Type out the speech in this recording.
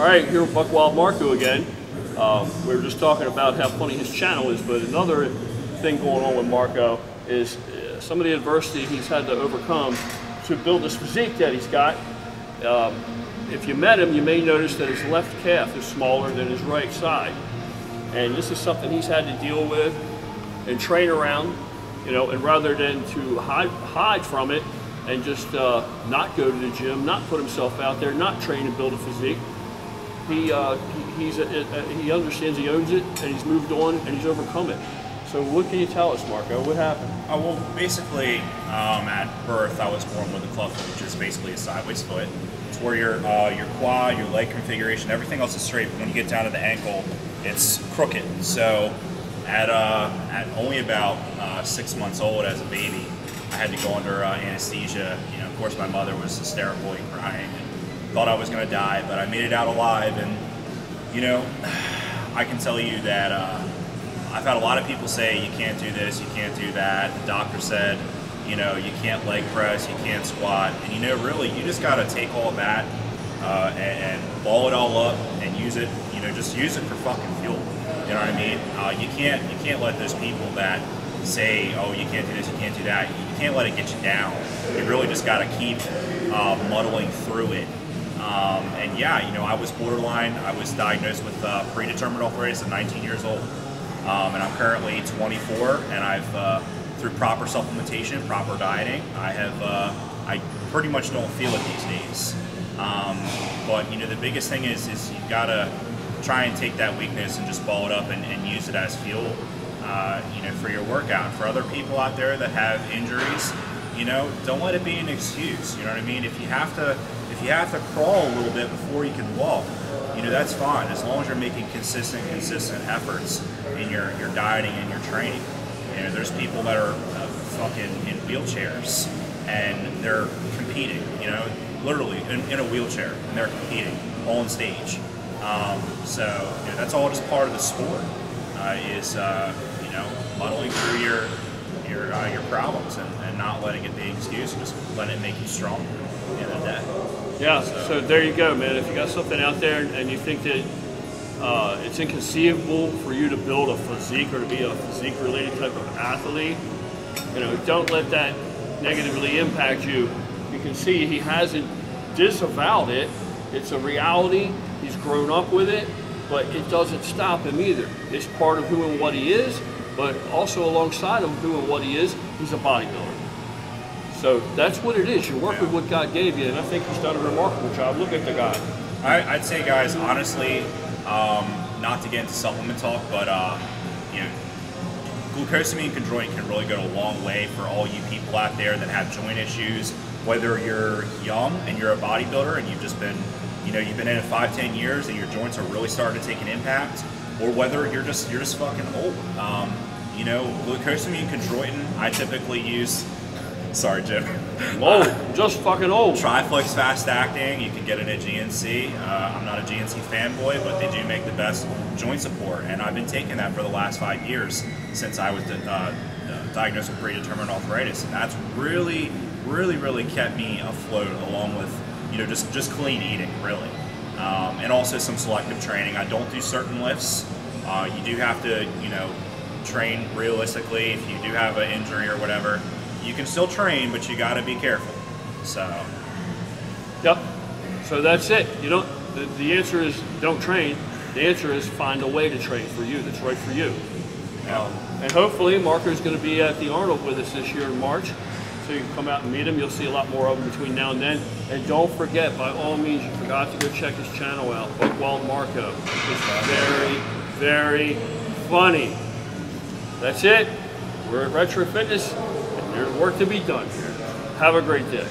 All right, here with Buckwild Marco again. We were just talking about how funny his channel is, but another thing going on with Marco is some of the adversity he's had to overcome to build this physique that he's got. If you met him, you may notice that his left calf is smaller than his right side. And this is something he's had to deal with and train around, you know, and rather than to hide from it and just not go to the gym, not put himself out there, not train and build a physique, he understands, he owns it, and he's moved on and he's overcome it. So what can you tell us, Marco? What happened? Well, basically, at birth, I was born with a club foot, which is basically a sideways foot. It's where your quad, your leg configuration, everything else is straight. But when you get down to the ankle, it's crooked. So at only about 6 months old, as a baby, I had to go under anesthesia. You know, of course, my mother was hysterical and crying and thought I was going to die, but I made it out alive. And you know, I can tell you that I've had a lot of people say you can't do this, you can't do that. The doctor said, you know, you can't leg press, you can't squat, and you know, really, you just got to take all of that and ball it all up and use it. You know, just use it for fucking fuel. You know what I mean? You can't let those people that say, oh, you can't do this, you can't do that. You can't let it get you down. You really just got to keep muddling through it. And yeah, you know, I was borderline. I was diagnosed with predetermined arthritis at 19 years old, and I'm currently 24. And I've through proper supplementation, proper dieting, I pretty much don't feel it these days. But you know, the biggest thing is you've got to try and take that weakness and just ball it up and use it as fuel. You know, for your workout. For other people out there that have injuries, you know, don't let it be an excuse. You know what I mean? If you have to crawl a little bit before you can walk, you know, that's fine, as long as you're making consistent efforts in your dieting and your training. You know, there's people that are fucking in wheelchairs and they're competing, you know, literally in a wheelchair, and they're competing all on stage. So you know, that's all just part of the sport. You know, muddling through your problems and not letting it be an excuse, just letting it make you stronger at the end of the day. Yeah, so there you go, man. If you got something out there and you think that it's inconceivable for you to build a physique or to be a physique-related type of athlete, you know, don't let that negatively impact you. You can see he hasn't disavowed it. It's a reality. He's grown up with it, but it doesn't stop him either. It's part of who and what he is, but also alongside of who and what he is, he's a bodybuilder. So that's what it is. You work with what God gave you, and I think he's done a remarkable job. Look at the guy. I'd say, guys, honestly, not to get into supplement talk, but you know, glucosamine chondroitin can really go a long way for all you people out there that have joint issues. Whether you're young and you're a bodybuilder and you've just been, you know, you've been in it 5-10 years and your joints are really starting to take an impact, or whether you're just fucking old. You know, glucosamine chondroitin, I typically use. Sorry, Jim. Old, just fucking old. Triflex fast acting, you can get it at GNC. I'm not a GNC fanboy, but they do make the best joint support, and I've been taking that for the last 5 years since I was diagnosed with predetermined arthritis, and that's really kept me afloat, along with, you know, just clean eating, really, and also some selective training. I don't do certain lifts. You do have to, you know, train realistically. If you do have an injury or whatever, you can still train, but you got to be careful. So, yep. So that's it. You don't. The answer is don't train. The answer is find a way to train for you that's right for you. And hopefully, Marco's going to be at the Arnold with us this year in March, so you can come out and meet him. You'll see a lot more of him between now and then. And don't forget, by all means, you forgot to go check his channel out, Buckwild Marco. It's very funny. That's it. We're at Retro Fitness. There's work to be done here. Have a great day.